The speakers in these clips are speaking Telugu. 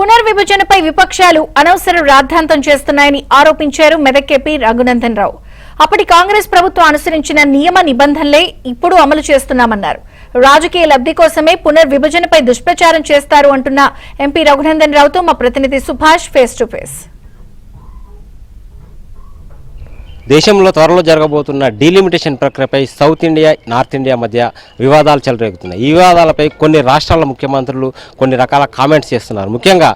పునర్విభజనపై విపక్షాలు అనవసర రాద్ధాంతం చేస్తున్నాయని ఆరోపించారు మెదక్ ఎంపీ రఘునందన్ రావు. అప్పటి కాంగ్రెస్ ప్రభుత్వం అనుసరించిన నియమ నిబంధనలే ఇప్పుడు అమలు చేస్తున్నామన్నారు. రాజకీయ లబ్ధి కోసమే పునర్విభజనపై దుష్ప్రచారం చేస్తారు అంటున్న ఎంపీ రఘునందన్ రావుతో మా ప్రతినిధి సుభాష్ ఫేస్ టు ఫేస్. దేశంలో త్వరలో జరగబోతున్న డీలిమిటేషన్ ప్రక్రియపై సౌత్ ఇండియా నార్త్ ఇండియా మధ్య వివాదాలు చెలరేగుతున్నాయి. ఈ వివాదాలపై కొన్ని రాష్ట్రాల ముఖ్యమంత్రులు కొన్ని రకాల కామెంట్స్ చేస్తున్నారు. ముఖ్యంగా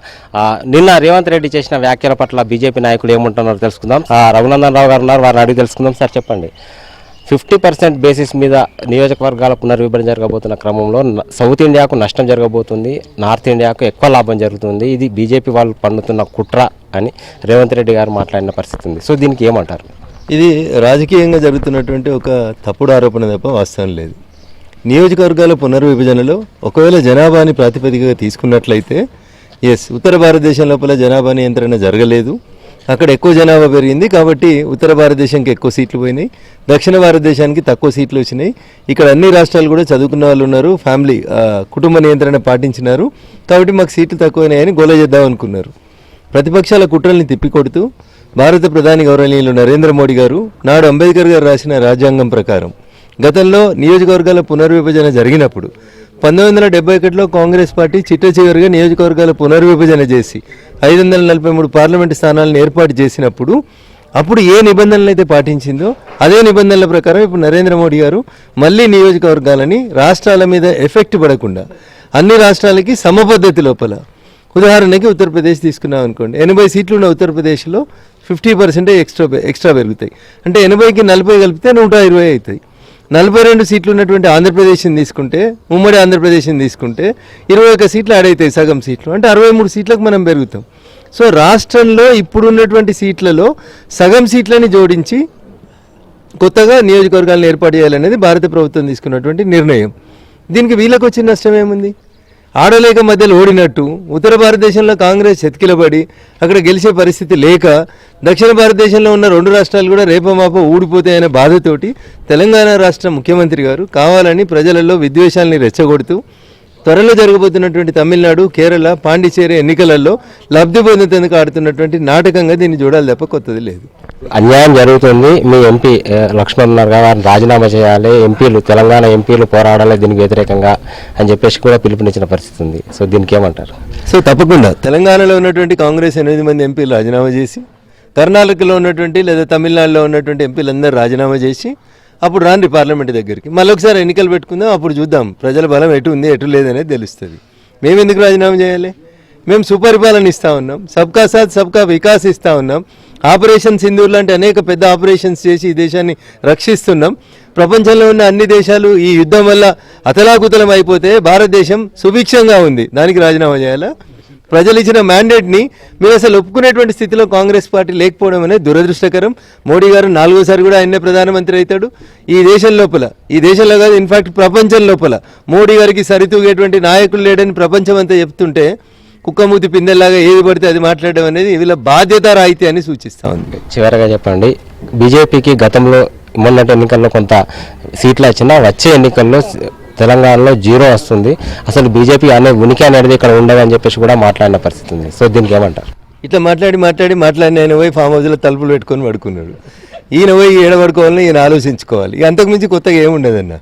నిన్న రేవంత్ రెడ్డి చేసిన వ్యాఖ్యల పట్ల బీజేపీ నాయకులు ఏమంటున్నారో తెలుసుకుందాం. రఘునందన్ రావు గారు ఉన్నారు, వారిని అడిగి తెలుసుకుందాం. సార్ చెప్పండి, 50% బేసిస్ మీద నియోజకవర్గాల పునర్విభజన జరగబోతున్న క్రమంలో సౌత్ ఇండియాకు నష్టం జరగబోతుంది, నార్త్ ఇండియాకు ఎక్కువ లాభం జరుగుతుంది, ఇది బీజేపీ వాళ్ళు పన్నుతున్న కుట్ర అని రేవంత్ రెడ్డి గారు మాట్లాడిన పరిస్థితి ఉంది. సో దీనికి ఏమంటారు? ఇది రాజకీయంగా జరుగుతున్నటువంటి ఒక తప్పుడు ఆరోపణ తప్ప వాస్తవం లేదు. నియోజకవర్గాల పునర్విభజనలో ఒకవేళ జనాభాని ప్రాతిపదికగా తీసుకున్నట్లయితే ఉత్తర భారతదేశం లోపల జనాభా నియంత్రణ జరగలేదు, అక్కడ ఎక్కువ జనాభా పెరిగింది కాబట్టి ఉత్తర భారతదేశానికి ఎక్కువ సీట్లు పోయినాయి, దక్షిణ భారతదేశానికి తక్కువ సీట్లు వచ్చినాయి. ఇక్కడ అన్ని రాష్ట్రాలు కూడా చదువుకున్న వాళ్ళు ఉన్నారు, ఫ్యామిలీ కుటుంబ నియంత్రణ పాటించినారు కాబట్టి మాకు సీట్లు తక్కువైనాయని గోల చేద్దాం అనుకున్నారు. ప్రతిపక్షాల కుట్రల్ని తిప్పికొడుతూ భారత ప్రధాని గౌరవనీయులు నరేంద్ర మోడీ గారు నాడు అంబేద్కర్ గారు రాసిన రాజ్యాంగం ప్రకారం గతంలో నియోజకవర్గాల పునర్విభజన జరిగినప్పుడు 1971లో కాంగ్రెస్ పార్టీ చిట్టచివరిగా నియోజకవర్గాల పునర్విభజన చేసి 543 పార్లమెంటు స్థానాలను ఏర్పాటు చేసినప్పుడు అప్పుడు ఏ నిబంధనలు అయితే పాటించిందో అదే నిబంధనల ప్రకారం ఇప్పుడు నరేంద్ర మోడీ గారు మళ్ళీ నియోజకవర్గాలని రాష్ట్రాల మీద ఎఫెక్ట్ పడకుండా అన్ని రాష్ట్రాలకి సమపద్ధతి లోపల, ఉదాహరణకి ఉత్తరప్రదేశ్ తీసుకున్నాం అనుకోండి, 80 సీట్లు ఉన్న ఉత్తరప్రదేశ్లో 50% ఎక్స్ట్రా పెరుగుతాయి. అంటే 80కి 40 కలిపితే 120 అవుతాయి. 42 సీట్లు ఉన్నటువంటి ఆంధ్రప్రదేశ్ని తీసుకుంటే, ఉమ్మడి ఆంధ్రప్రదేశ్ని తీసుకుంటే 21 సీట్లు యాడ్ అవుతాయి, సగం సీట్లు అంటే 63 సీట్లకు మనం పెరుగుతాం. సో రాష్ట్రంలో ఇప్పుడున్నటువంటి సీట్లలో సగం సీట్లని జోడించి కొత్తగా నియోజకవర్గాలను ఏర్పాటు చేయాలనేది భారత ప్రభుత్వం తీసుకున్నటువంటి నిర్ణయం. దీనికి వీళ్ళకు వచ్చిన నష్టం ఏముంది? ఆడలేక మధ్యలో ఓడినట్టు ఉత్తర భారతదేశంలో కాంగ్రెస్ చెతికిలబడి అక్కడ గెలిచే పరిస్థితి లేక దక్షిణ భారతదేశంలో ఉన్న 2 రాష్ట్రాలు కూడా రేపమాపో ఊడిపోతాయనే బాధతోటి తెలంగాణ రాష్ట్ర ముఖ్యమంత్రి గారు కావాలని ప్రజలలో విద్వేషాలని రెచ్చగొడుతూ త్వరలో జరగబోతున్నటువంటి తమిళనాడు, కేరళ, పాండిచేరి ఎన్నికలలో లబ్ధి పొందేందుకు ఆడుతున్నటువంటి నాటకంగా దీన్ని చూడాలి తప్ప కొత్తది లేదు. అన్యాయం జరుగుతుంది, మీ ఎంపీ లక్ష్మణ్ గారిని రాజీనామా చేయాలి, ఎంపీలు తెలంగాణ ఎంపీలు పోరాడాలి దీనికి వ్యతిరేకంగా అని చెప్పేసి కూడా పిలుపునిచ్చిన పరిస్థితి ఉంది. సో దీనికి ఏమంటారు? సో తప్పకుండా తెలంగాణలో ఉన్నటువంటి కాంగ్రెస్ 8 మంది ఎంపీలు రాజీనామా చేసి, కర్ణాటకలో ఉన్నటువంటి లేదా తమిళనాడులో ఉన్నటువంటి ఎంపీలందరూ రాజీనామా చేసి అప్పుడు రాండి పార్లమెంట్ దగ్గరికి, మళ్ళీ ఒకసారి ఎన్నికలు పెట్టుకుందాం, అప్పుడు చూద్దాం ప్రజల బలం ఎటు ఉంది ఎటు లేదనేది తెలుస్తుంది. మేము ఎందుకు రాజీనామా చేయాలి? మేము సుపరిపాలన ఇస్తూ ఉన్నాం, సబ్కా సాత్ సబ్కా వికాస్ ఇస్తూ ఉన్నాం, ఆపరేషన్ సింధూర్ లాంటి అనేక పెద్ద ఆపరేషన్స్ చేసి ఈ దేశాన్ని రక్షిస్తున్నాం. ప్రపంచంలో ఉన్న అన్ని దేశాలు ఈ యుద్ధం వల్ల అతలాకుతలం అయిపోతే భారతదేశం సుభిక్షంగా ఉంది, దానికి రాజీనామా చేయాలా? ప్రజలు ఇచ్చిన మ్యాండేట్ని మీరు అసలు ఒప్పుకునేటువంటి స్థితిలో కాంగ్రెస్ పార్టీ లేకపోవడం అనేది దురదృష్టకరం. మోడీ గారు 4వసారి కూడా ఆయనే ప్రధానమంత్రి అవుతాడు. ఈ దేశం లోపల, ఈ దేశంలో కాదు ఇన్ఫాక్ట్ ప్రపంచం లోపల మోడీ గారికి సరితూగేటువంటి నాయకులు లేడని ప్రపంచం అంతా చెప్తుంటే కుక్కమూతి పిందెల్లాగా ఏది పడితే అది మాట్లాడడం అనేది వీళ్ళ బాధ్యత రాయితీ అని సూచిస్తూ ఉంది. చివరగా చెప్పండి, బీజేపీకి గతంలో మొన్నటి ఎన్నికల్లో కొంత సీట్లు వచ్చినా వచ్చే ఎన్నికల్లో తెలంగాణలో 0 వస్తుంది, అసలు బీజేపీ అనే ఉనికి అనేది ఇక్కడ ఉండదని చెప్పేసి కూడా మాట్లాడిన పరిస్థితి ఉంది. సో దీనికి ఏమంటారు? ఇట్లా మాట్లాడి ఆయన పోయి ఫామ్ హౌస్లో తలుపులు పెట్టుకొని పడుకున్నాడు. ఈయన పోయి ఏడబడుకోవాలని ఈయన ఆలోచించుకోవాలి. అంతకుమించి కొత్తగా ఏముండదన్న.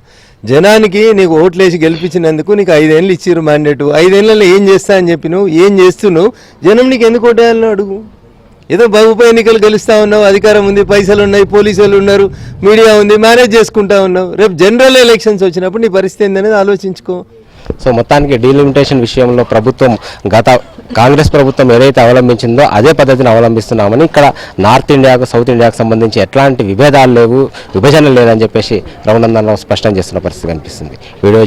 జనానికి నీకు ఓట్లేసి గెలిపించినందుకు నీకు 5 ఏళ్ళు ఇచ్చిర్రు మ్యాండేటు, 5 ఏళ్ళలో ఏం చేస్తా అని చెప్పినావు, ఏం చేస్తున్నావు, జనం నీకు ఎందుకు ఓటేయాలని అడుగు. ఏదో ఉప ఎన్నికలు గెలుస్తూ ఉన్నావు, అధికారం ఉంది, పైసలు ఉన్నాయి, పోలీసులు ఉన్నారు, మీడియా ఉంది, మేనేజ్ చేసుకుంటా ఉన్నావు. రేపు జనరల్ ఎలక్షన్స్ వచ్చినప్పుడు నీ పరిస్థితి ఏందనేది ఆలోచించుకో. సో మొత్తానికి డీలిమిటేషన్ విషయంలో ప్రభుత్వం గత కాంగ్రెస్ ప్రభుత్వం ఏదైతే అవలంబించిందో అదే పద్ధతిని అవలంబిస్తున్నామని, ఇక్కడ నార్త్ ఇండియాకు సౌత్ ఇండియాకు సంబంధించి ఎట్లాంటి విభేదాలు లేవు, విభజన లేదని చెప్పేసి రఘునందన్ రావు స్పష్టం చేస్తున్న పరిస్థితి కనిపిస్తుంది. వీడియో